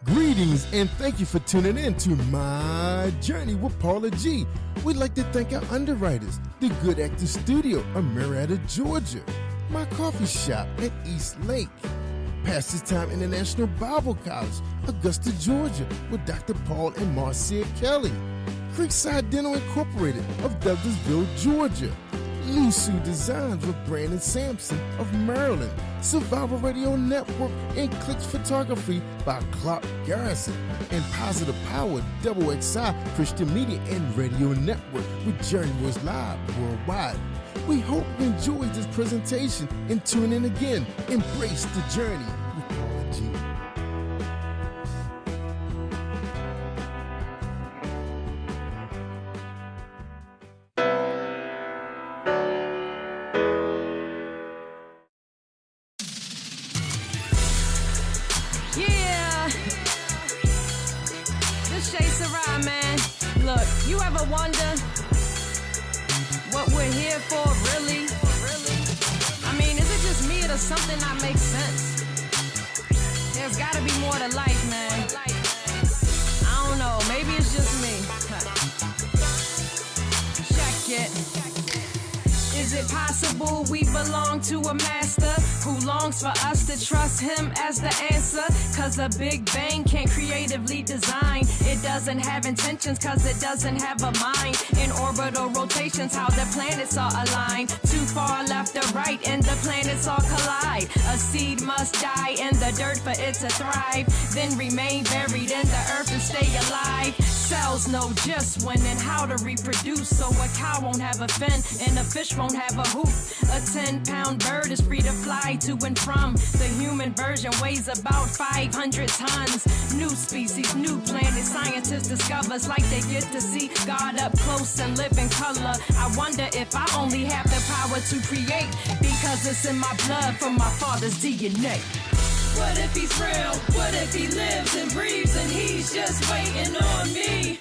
Greetings and thank you for tuning in to My Journey with Paula G. We'd like to thank our underwriters, the Good Actor Studio of Marietta, Georgia, my coffee shop at East Lake, Pastors Time International Bible College, Augusta, Georgia, with Dr. Paul and Marcia Kelly, Creekside Dental Incorporated of Douglasville, Georgia, Lusu Designs with Brandon Sampson of Maryland, Survival Radio Network and Clicks Photography by Clark Garrison, and Positive Power XXI Christian Media and Radio Network with Journey Was Live worldwide. We hope you enjoyed this presentation and tune in again. Embrace the journey with Paula G. Wonder what we're here for, really? I mean, is it just me or does something not make sense? There's gotta be more to life, man. I don't know, maybe it's just me. Check it. Is it possible we belong to a master who longs for us to trust him as the answer? Cause a Big Bang can't creatively design. It doesn't have intentions cause it doesn't have a mind. In orbital rotations, how the planets are aligned. Too far left or right and the planets all collide. A seed must die in the dirt for it to thrive, then remain buried in the earth and stay alive. Cells know just when and how to reproduce, so a cow won't have a fin and a fish won't have a hoop. A 10-pound bird is free to fly to and from. The human version weighs about 500 tons. New species, new planet, scientists discover. It's like they get to see God up close and live in color. I wonder if I only have the power to create, because it's in my blood from my father's DNA. What if he's real? What if he lives and breathes and he's just waiting on me?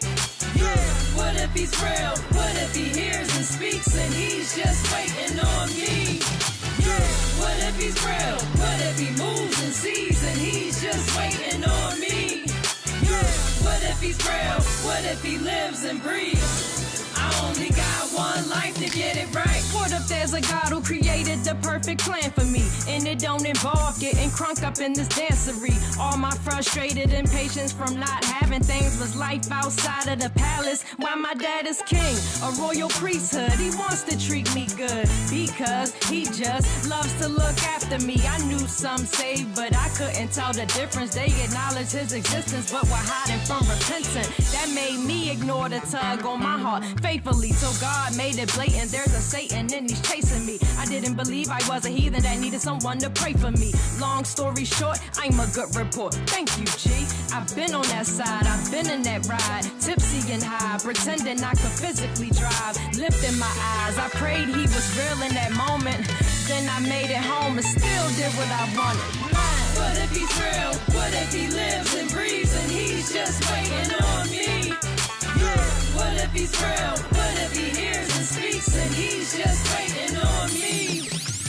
Yeah. What if he's real? What if he hears and speaks and he's just waiting on me? Yeah. What if he's real? What if he moves and sees and he's just waiting on me? Yeah. What if he's real? What if he lives and breathes? I only got one life to get it right. What if there's a God who created the perfect plan for me, and it don't involve getting crunk up in this dancery? All my frustrated impatience from not having things was life outside of the palace. Why my dad is king, a royal priesthood. He wants to treat me good because he just loves to look after me. I knew some saved, but I couldn't tell the difference. They acknowledged his existence, but were hiding from repentant. That made me ignore the tug on my heart faithfully, so God made it blatant. There's a Satan and he's chasing me. I didn't believe I was a heathen that needed someone to pray for me. Long story short, I'm a good report. Thank you, G. I've been on that side, I've been in that ride, tipsy and high, pretending I could physically drive. Lifting my eyes, I prayed he was real in that moment. Then I made it home and still did what I wanted. What if he's real? What if he lives and breathes and he's just waiting on me? Yeah. What if he's real? What if he hears and speaks and he's just waiting on me?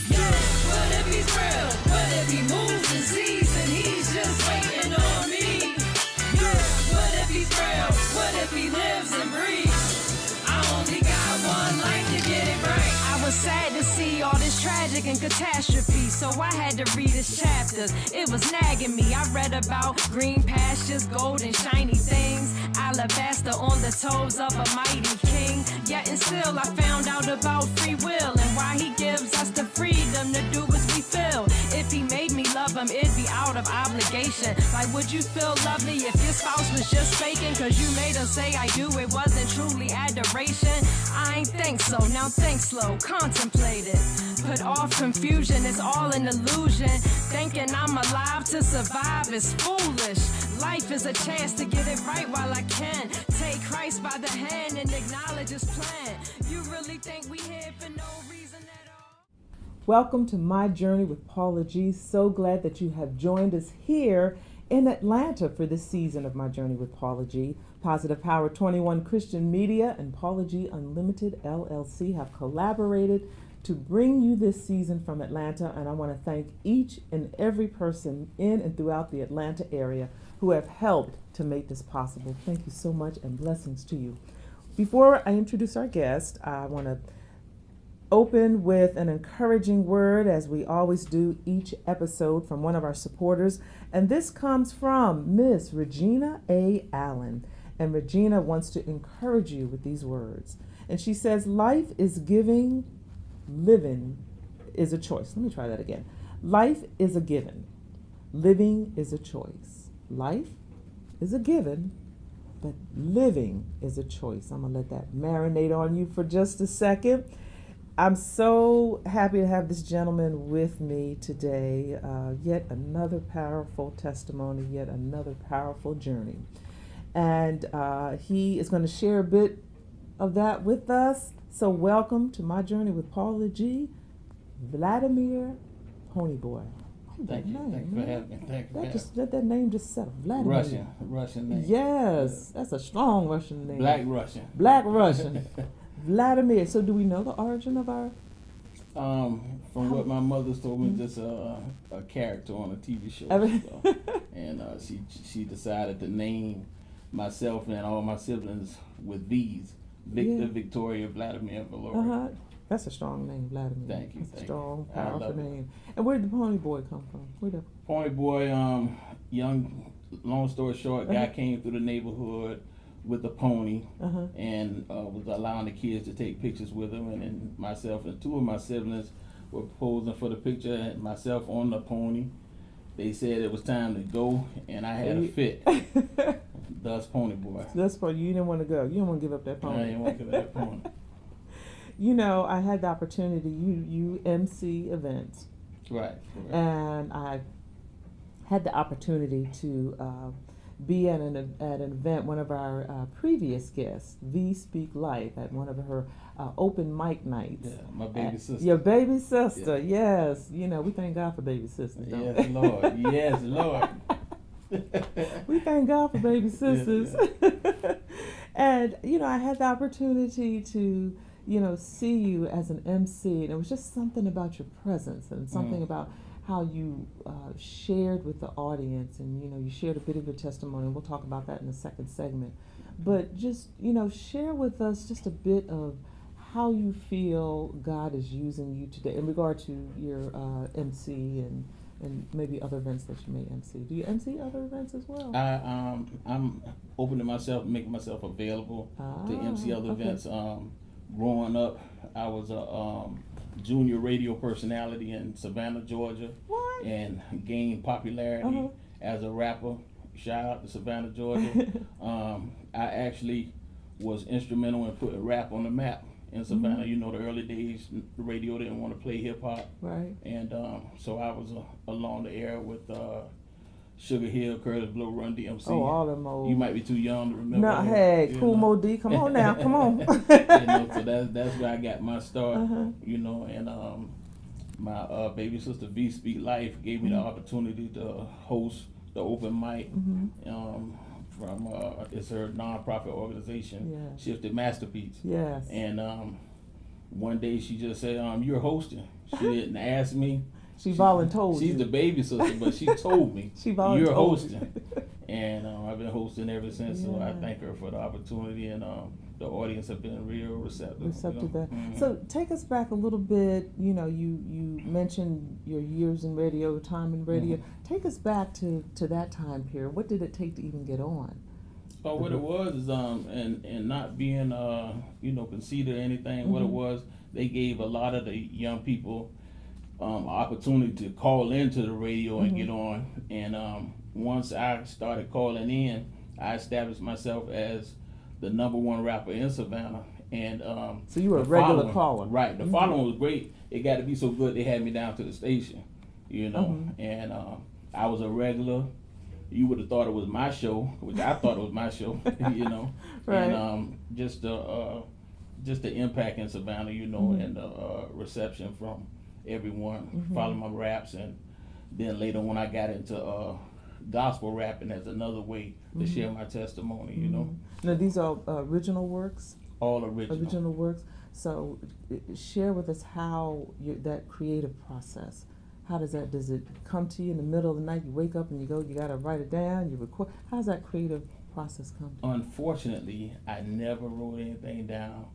Yeah. What if he's real? What if he moves and sees and he's just waiting on me? Yeah. What if he's real? What if he lives and breathes? I only got one life to get it right. I was sad to see all this tragic and catastrophe, so I had to read his chapters. It was nagging me. I read about green pastures, gold and shiny things, alabaster on the toes of a mighty king. Yet and still I found out about free will and why he gives us the freedom to do as we feel. If he made me love him, it'd be out of obligation. Like, would you feel lovely if your spouse was just faking? Cause you made her say I do, it wasn't truly adoration. I ain't think so, now think slow, contemplate it. Put off confusion, it's all an illusion. Thinking I'm alive to survive is foolish. Life is a chance to get it right while I can. Take Christ by the hand and acknowledge his plan. You really think we here for no reason at all? Welcome to My Journey with Paula G. So glad that you have joined us here in Atlanta for this season of My Journey with Paula G. Positive Power 21 Christian Media and Paula G Unlimited LLC have collaborated to bring you this season from Atlanta, and I want to thank each and every person in and throughout the Atlanta area who have helped to make this possible. Thank you so much, and blessings to you. Before I introduce our guest, I want to open with an encouraging word, as we always do each episode, from one of our supporters. And this comes from Miss Regina A. Allen. And Regina wants to encourage you with these words. And she says, life is giving, living is a choice. Let me try that again. Life is a given. Living is a choice. Life is a given, but living is a choice. I'm going to let that marinate on you for just a second. I'm so happy to have this gentleman with me today. Yet another powerful testimony, yet another powerful journey. And he is going to share a bit of that with us. So welcome to My Journey with Paula G, Vlademir Ponyboy. Thank you. Thank you for having me. Thank you. Let that name just settle. Vladimir. Russian name. Yes, that's a strong Russian name. Black Russian. Vladimir. So do we know the origin of our? From what my mother's told me, just a character on a TV show. And she decided to name myself and all my siblings with V's. Victor, Victoria, Vladimir, Valoria. That's a strong name, Vladimir. Thank you. That's a strong, powerful name. And where did the Pony Boy come from? Pony Boy, young, long story short, guy came through the neighborhood with a pony and was allowing the kids to take pictures with him, and then myself and two of my siblings were posing for the picture, and myself on the pony. They said it was time to go, and I had a fit. Thus Pony Boy. That's why you didn't want to go. You didn't want to give up that pony. I didn't want to give up that pony. You know, I had the opportunity, you MC events. Right. And I had the opportunity to be at an event, one of our previous guests, V Speak Life, at one of her open mic nights. Yeah, my baby sister. Your baby sister, yes. You know, we thank God for baby sisters, don't we? Yes, Lord. Yes, Lord. We thank God for baby sisters. Yeah. And, you know, I had the opportunity to, you know, see you as an MC, and it was just something about your presence and something about how you shared with the audience, and, you know, you shared a bit of your testimony, and we'll talk about that in the second segment. But just, you know, share with us just a bit of how you feel God is using you today in regard to your MC and maybe other events that you may MC. Do you MC other events as well? I'm opening myself, making myself available to MC other events. Growing up, I was a junior radio personality in Savannah, Georgia. What? And gained popularity as a rapper. Shout out to Savannah, Georgia. I actually was instrumental in putting rap on the map in Savannah. You know, the early days, the radio didn't want to play hip hop. Right. And so I was along the air with Sugar Hill, Curtis Blow, Run DMC. Oh, all them old. You might be too young to remember. No, hey, Cool Mo D, come on now, come on. You know, so that's where I got my start. You know, and my baby sister V Speak Life gave me the opportunity to host the open mic. From it's her nonprofit organization, Shifted Masterpiece. Yes. And one day she just said, "You're hosting." She didn't ask me. She volunteered. She's the baby sister, but she told me, "You're hosting." And I've been hosting ever since. So I thank her for the opportunity, and the audience have been real receptive. Receptive. You know? So take us back a little bit. You know, you mentioned your years in radio, time in radio. Take us back to that time period. What did it take to even get on? Oh, what it was is and not being you know, conceited or anything. What it was, they gave a lot of the young people opportunity to call into the radio and get on. And once I started calling in, I established myself as the #1 rapper in Savannah. And so you were a regular caller. Right. The following was great. It got to be so good they had me down to the station, you know. And I was a regular. You would have thought it was my show, which I thought it was my show, you know. Right. And just the impact in Savannah, you know, and the reception from everyone following my raps. And then later when I got into gospel rapping as another way to share my testimony, you know. Now, these are original works? All original. Original works. So share with us how that creative process, does it come to you in the middle of the night? You wake up and you got to write it down, you record. How does that creative process come to you? Unfortunately, I never wrote anything down,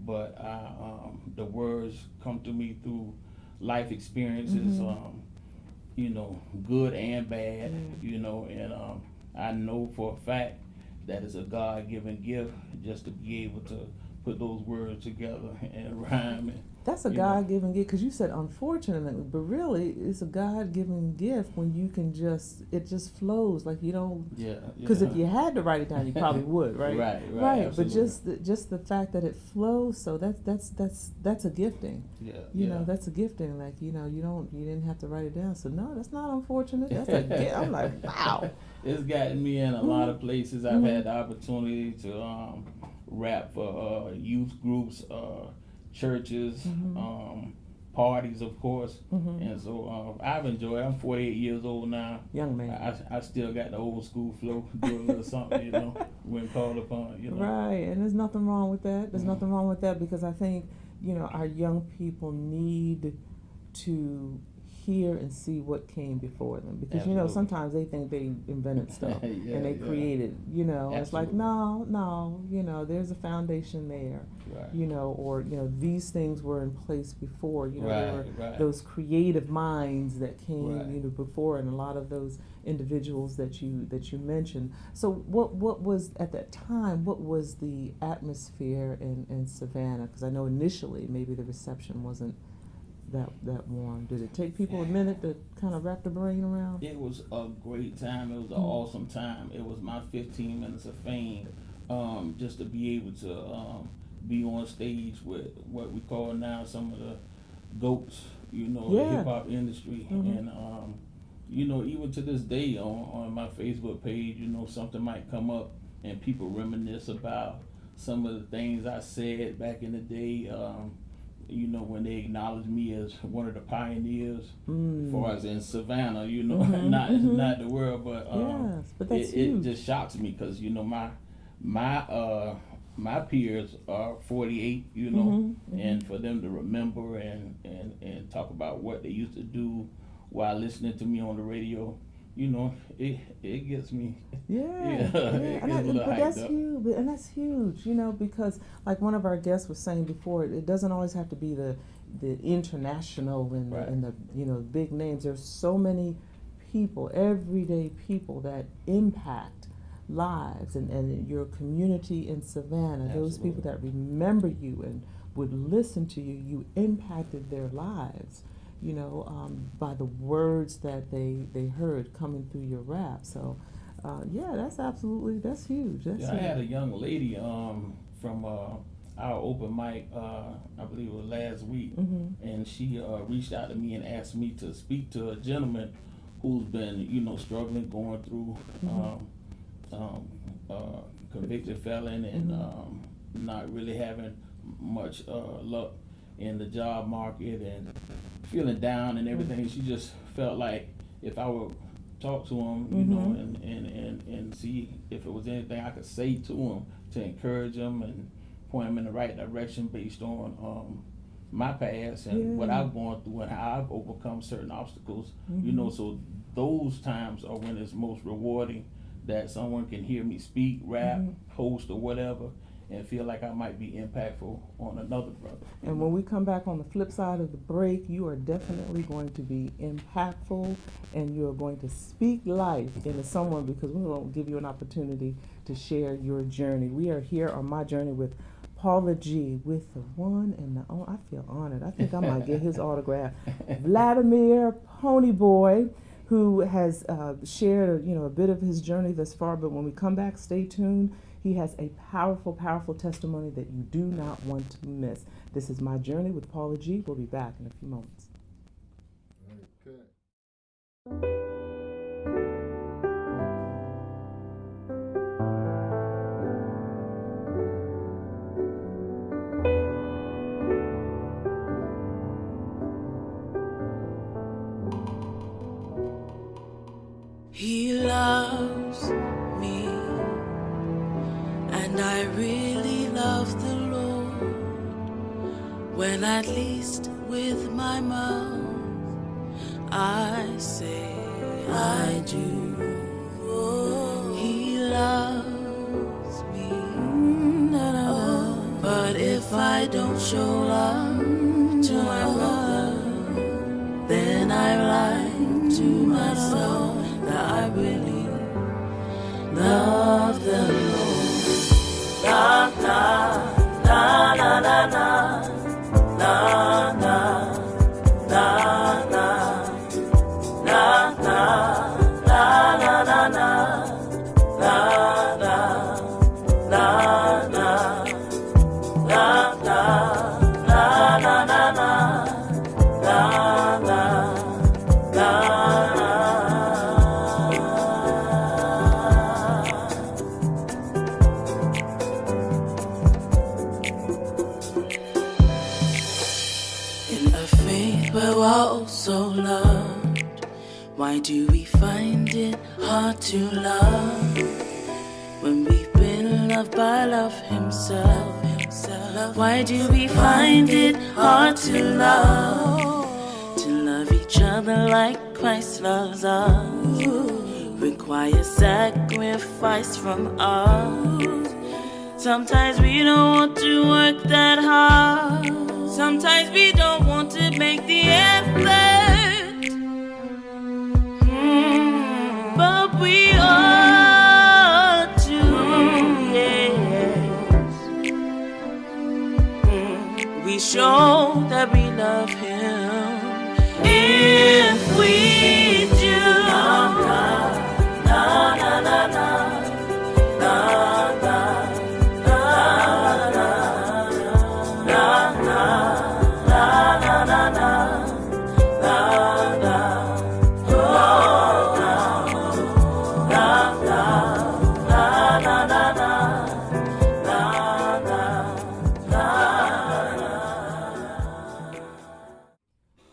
but the words come to me through life experiences, you know, good and bad, you know, and I know for a fact that it's a God-given gift just to be able to put those words together and rhyme. And, that's a God-given gift, because you said unfortunately, but really it's a God-given gift when you can it just flows, like you don't. Yeah. Because if you had to write it down, you probably would, right? Right. But just the fact that it flows, so that's a gifting. Yeah. You know, that's a gifting. Like you didn't have to write it down. So no, that's not unfortunate. That's a gift. I'm like, wow. It's gotten me in a lot of places. I've had the opportunity to rap for youth groups, churches, parties, of course, and so I've enjoyed it. I'm 48 years old now. Young man. I still got the old school flow, do a little something, you know, when called upon, you know. Right, and there's nothing wrong with that. There's nothing wrong with that, because I think, you know, our young people need to hear and see what came before them, because Absolutely. You know, sometimes they think they invented stuff and they created, you know. Absolutely. It's like no, you know, there's a foundation there, Right. you know, or you know, these things were in place before, you know. There were Right. those creative minds that came, Right. you know, before, and a lot of those individuals that you mentioned. So what was at that time? What was the atmosphere in Savannah? Because I know initially maybe the reception wasn't that warm. Did it take people a minute to kind of wrap their brain around? It was a great time. It was an awesome time. It was my 15 minutes of fame, just to be able to be on stage with what we call now some of the GOATs, you know, the hip hop industry, and you know, even to this day on my Facebook page, you know, something might come up and people reminisce about some of the things I said back in the day. You know, when they acknowledged me as one of the pioneers, as far as in Savannah, you know, not the world, but yes, but that's huge. It just shocks me, because you know my peers are 48, you know, and for them to remember and talk about what they used to do while listening to me on the radio, you know, it gets me. Yeah. But that's huge, and that's huge, you know, because like one of our guests was saying before, it doesn't always have to be the international and the you know, big names. There's so many people, everyday people that impact lives and your community in Savannah. Absolutely. Those people that remember you and would listen to you, you impacted their lives, you know, by the words that they heard coming through your rap. So, that's huge. That's huge. I had a young lady from our open mic, I believe it was last week, and she reached out to me and asked me to speak to a gentleman who's been, you know, struggling, going through convicted felon and not really having much luck in the job market and feeling down and everything. She just felt like if I would talk to him, you know, and see if it was anything I could say to him to encourage him and point him in the right direction based on my past and what I've gone through and how I've overcome certain obstacles, you know. So those times are when it's most rewarding, that someone can hear me speak, rap, host, or whatever, and feel like I might be impactful on another brother. And when we come back on the flip side of the break, you are definitely going to be impactful, and you are going to speak life into someone, because we will give you an opportunity to share your journey. We are here on My Journey with Paula G, with the one and the only. I feel honored. I think I might get his autograph. Vlademir Ponyboy, who has shared a bit of his journey thus far. But when we come back, stay tuned. He has a powerful, powerful testimony that you do not want to miss. This is My Journey with Paula G. We'll be back in a few moments. Okay. He loves when at least with my mouth I say I do. He loves me, but if I don't show love to my brother, then I lie to myself that I really love the Lord. La la la la la la la la la la la la la la la la la la la in a faith where we're all so loved, why do we find it hard to love when we've been loved by love himself? Why do we find it hard to love each other like Christ loves us? Requires sacrifice from us. Sometimes we don't want to work that hard. Sometimes we don't want to make the effort. But we ought to, yes. We show that we love him if we do. La la la la la la la la la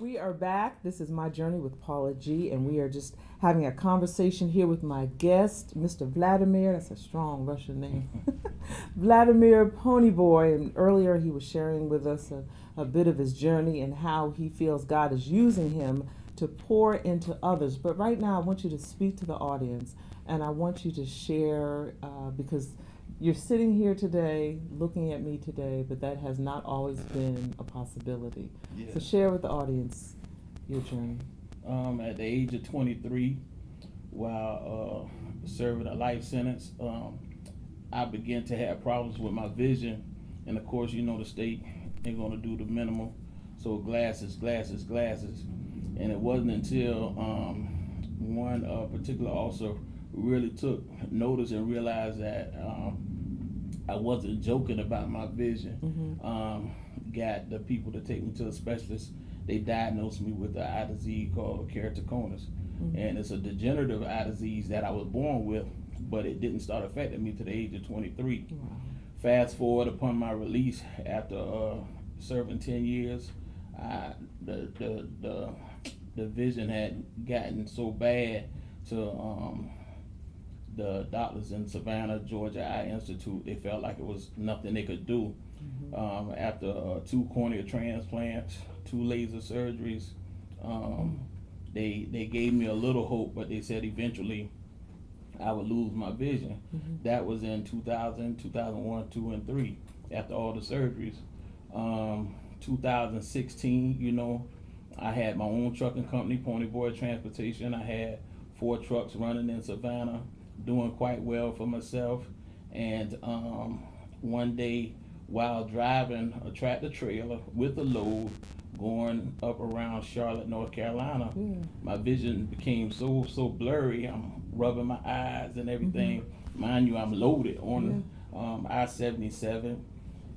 We are back. This is My Journey with Paula G, and we are just having a conversation here with my guest, Mr. Vlademir. That's a strong Russian name. Vlademir Ponyboy. And earlier he was sharing with us a bit of his journey and how he feels God is using him to pour into others. But right now I want you to speak to the audience, and I want you to share, because you're sitting here today, looking at me today, but that has not always been a possibility. Yeah. So share with the audience your journey. At the age of 23, while serving a life sentence, I began to have problems with my vision. And of course, you know, the state ain't gonna do the minimum. So glasses. And it wasn't until one particular officer really took notice and realized that I wasn't joking about my vision. Got the people to take me to a specialist. They diagnosed me with an eye disease called keratoconus. And it's a degenerative eye disease that I was born with, but it didn't start affecting me to the age of 23. Wow. Fast forward upon my release after serving 10 years, the vision had gotten so bad to the doctors in Savannah, Georgia Eye Institute. They felt like it was nothing they could do. After 2 cornea transplants, 2 laser surgeries, they gave me a little hope, but they said eventually I would lose my vision. That was in 2000, 2001, 2, and 3, after all the surgeries. 2016, you know, I had my own trucking company, Ponyboy Transportation. I had 4 trucks running in Savannah, doing quite well for myself. And one day, while driving a tractor trailer with a load going up around Charlotte, North Carolina, my vision became so blurry. I'm rubbing my eyes and everything. Mind you, I'm loaded on I-77,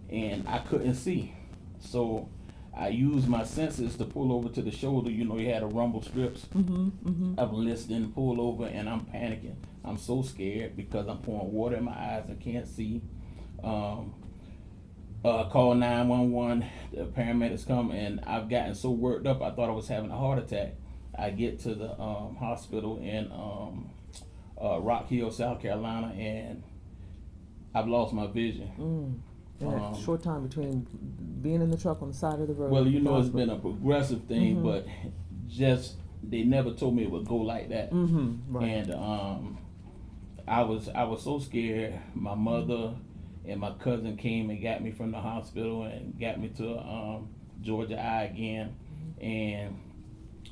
and I couldn't see. So I used my senses to pull over to the shoulder. You know, you had a rumble strips. I'm listening, pull over, and I'm panicking. I'm so scared because I'm pouring water in my eyes and can't see. Call 911, the paramedics come, and I've gotten so worked up I thought I was having a heart attack. I get to the hospital in Rock Hill, South Carolina, and I've lost my vision. in that short time between being in the truck on the side of the road. Well, it's been a progressive thing, but just they never told me it would go like that. Right. And I was so scared. My mother and my cousin came and got me from the hospital and got me to Georgia Eye again, and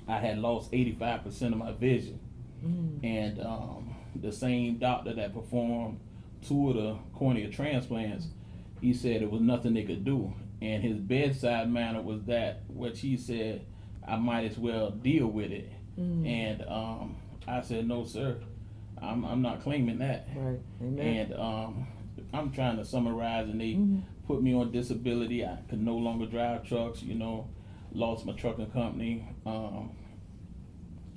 I had lost 85% of my vision. And the same doctor that performed 2 of the cornea transplants, he said it was nothing they could do. And his bedside manner was that, which he said, I might as well deal with it. And I said, no, sir, I'm not claiming that. Right. Amen. And I'm trying to summarize, and they put me on disability. I could no longer drive trucks, lost my trucking company.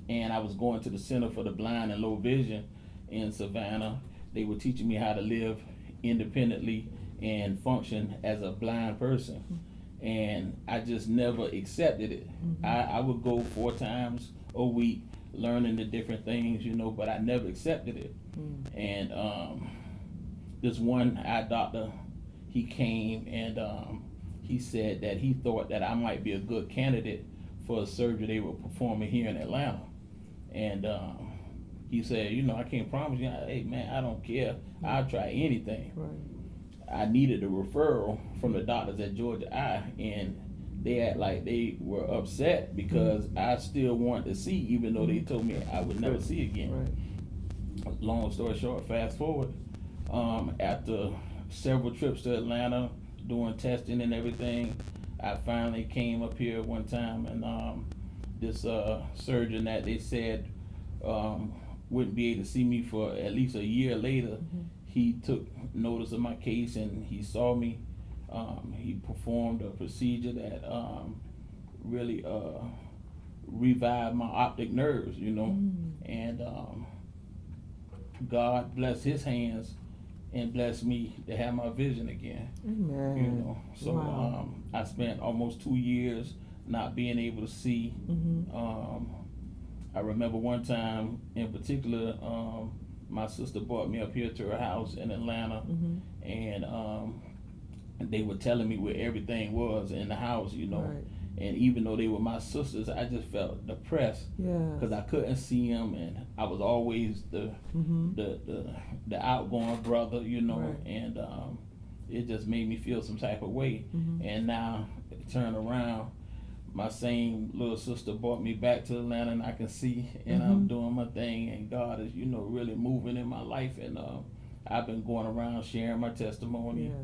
And I was going to the Center for the Blind and Low Vision in Savannah. They were teaching me how to live independently and function as a blind person. And I just never accepted it. I would go 4 times a week learning the different things, but I never accepted it. And this one eye doctor, he came and he said that he thought that I might be a good candidate for a surgery they were performing here in Atlanta. And he said, I can't promise you, hey man, I don't care, I'll try anything. Right. I needed a referral from the doctors at Georgia Eye, and they act like they were upset because I still wanted to see, even though they told me I would never see again. Right. Long story short, fast forward, after several trips to Atlanta, doing testing and everything, I finally came up here one time, and this surgeon that they said wouldn't be able to see me for at least a year later, he took notice of my case and he saw me. He performed a procedure that really revived my optic nerves, and God blessed his hands and blessed me to have my vision again. Amen. So wow. I spent almost 2 years not being able to see. I remember one time in particular, my sister brought me up here to her house in Atlanta, and they were telling me where everything was in the house, Right. And even though they were my sisters, I just felt depressed because I couldn't see them, and I was always the outgoing brother, Right. and it just made me feel some type of way. And now turn around, my same little sister brought me back to Atlanta, and I can see, and I'm doing my thing, and God is, really moving in my life, and I've been going around sharing my testimony. Yes.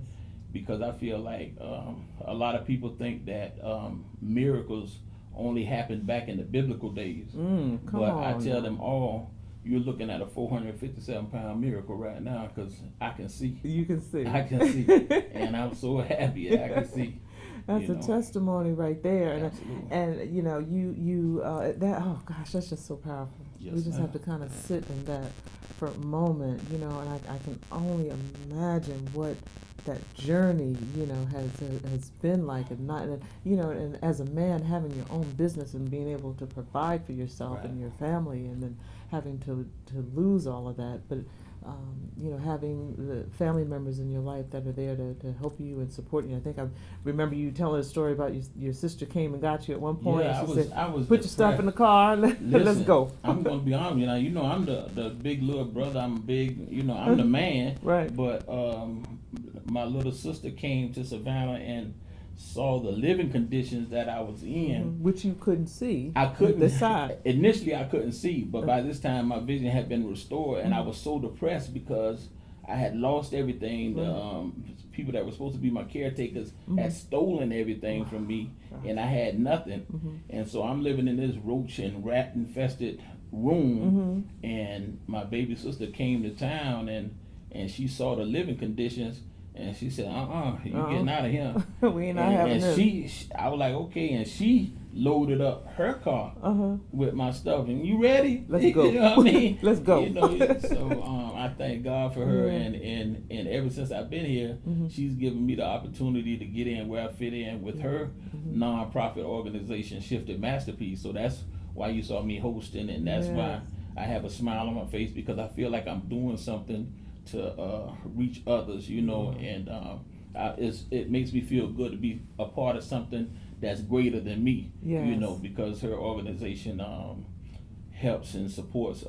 Because I feel like a lot of people think that miracles only happened back in the biblical days. I tell them all, you're looking at a 457-pound miracle right now, because I can see. You can see. I can see. And I'm so happy I can see. That's a testimony right there. Absolutely. And you that, oh gosh, that's just so powerful. Yes, we just ma'am. have to kind of sit in that for a moment, and I can only imagine what that journey, has been like, and as a man having your own business and being able to provide for yourself Right. and your family, and then having to lose all of that, but having the family members in your life that are there to help you and support you. I think I remember you telling a story about your sister came and got you at one point. Yeah, and she said, I was put your stuff in the car, let's Listen, go. I'm gonna be honest, I'm the big little brother. I'm big, I'm the man. Right. But my little sister came to Savannah and saw the living conditions that I was in, which you couldn't see. I couldn't. This side. Initially, I couldn't see, but by this time, my vision had been restored, and I was so depressed because I had lost everything. The people that were supposed to be my caretakers had stolen everything from me, and I had nothing. And so I'm living in this roach and rat infested room, and my baby sister came to town, and she saw the living conditions. And she said, you getting out of here. We ain't not having this. She, I was like, okay. And she loaded up her car with my stuff. And you ready? Let's go. You know what I mean? Let's go. So I thank God for her. And ever since I've been here, she's given me the opportunity to get in where I fit in with her nonprofit organization, Shifted Masterpiece. So that's why you saw me hosting. And that's why I have a smile on my face, because I feel like I'm doing something to reach others, and it makes me feel good to be a part of something that's greater than me. Yes. You know, because her organization helps and supports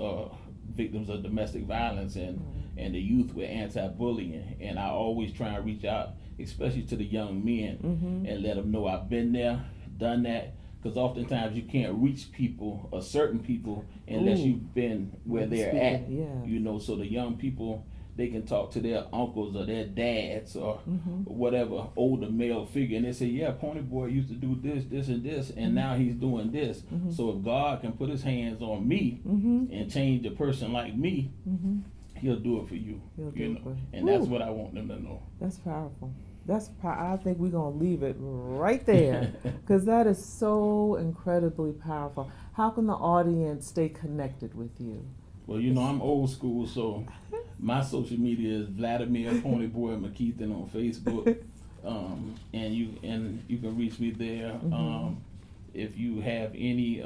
victims of domestic violence and the youth with anti-bullying. And I always try and reach out, especially to the young men, and let them know I've been there, done that. Because oftentimes you can't reach people or certain people unless you've been where they're at. Yeah. You know, so the young people, they can talk to their uncles or their dads or whatever older male figure, and they say, yeah, Pony Boy used to do this, this, and this, and now he's doing this. So if God can put his hands on me and change a person like me, he'll do it for you. And that's what I want them to know. That's powerful. I think we're going to leave it right there because that is so incredibly powerful. How can the audience stay connected with you? Well, you know, I'm old school, so my social media is Vlademir Pony Boy McKeithen on Facebook, and you can reach me there. If you have any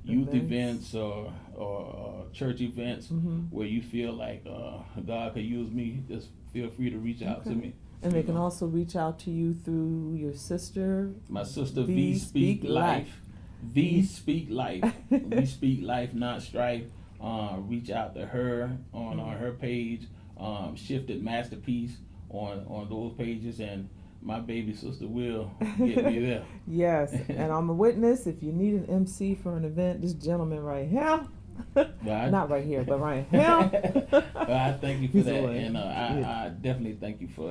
youth events or church events where you feel like God could use me, just feel free to reach out to me. And they can also reach out to you through your sister. My sister V Speak Life. V Speak Life. We speak life, not strife. Reach out to her on her page, Shifted Masterpiece on those pages, and my baby sister will get me there. Yes, and I'm a witness. If you need an MC for an event, this gentleman right here, not right here, but right here. I thank you for that, and I definitely thank you for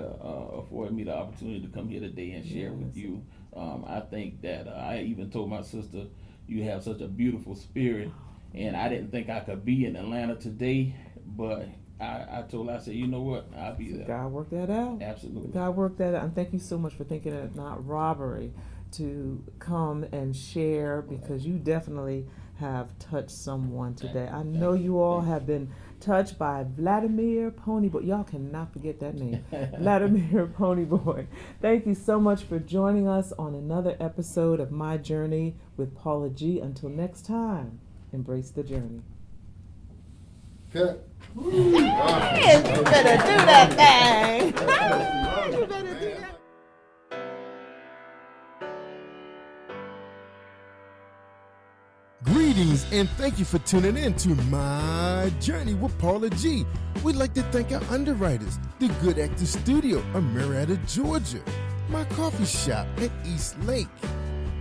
affording me the opportunity to come here today and share with you. I think that I even told my sister, you have such a beautiful spirit. And I didn't think I could be in Atlanta today, but I told her, I said, you know what, I'll be there. God worked that out. Absolutely. God worked that out. And thank you so much for thinking it not robbery to come and share, because you definitely have touched someone today. I know you all have been touched by Vlademir Pony Boy. Y'all cannot forget that name. Vlademir Pony Boy. Thank you so much for joining us on another episode of My Journey with Paula G. Until next time. Embrace the journey. Cut. Yes, you better do that thing. You better do that. Greetings and thank you for tuning in to My Journey with Paula G. We'd like to thank our underwriters, the Good Actors Studio of Marietta, Georgia, my coffee shop at East Lake,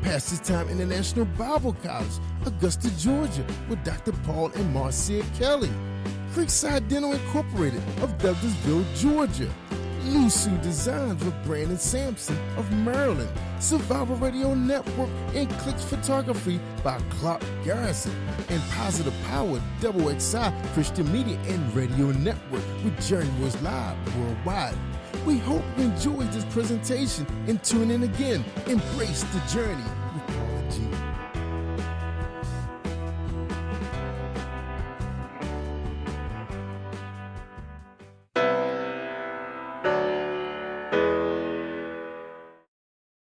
Pastors Time International Bible College, Augusta, Georgia, with Dr. Paul and Marcia Kelly, Creekside Dental Incorporated of Douglasville, Georgia, Lusu Designs with Brandon Sampson of Maryland, Survival Radio Network and Clicks Photography by Clark Garrison, and Positive Power XXI Christian Media and Radio Network with Journey Was Live worldwide. We hope you enjoyed this presentation and tune in again. Embrace the journey with Paula G.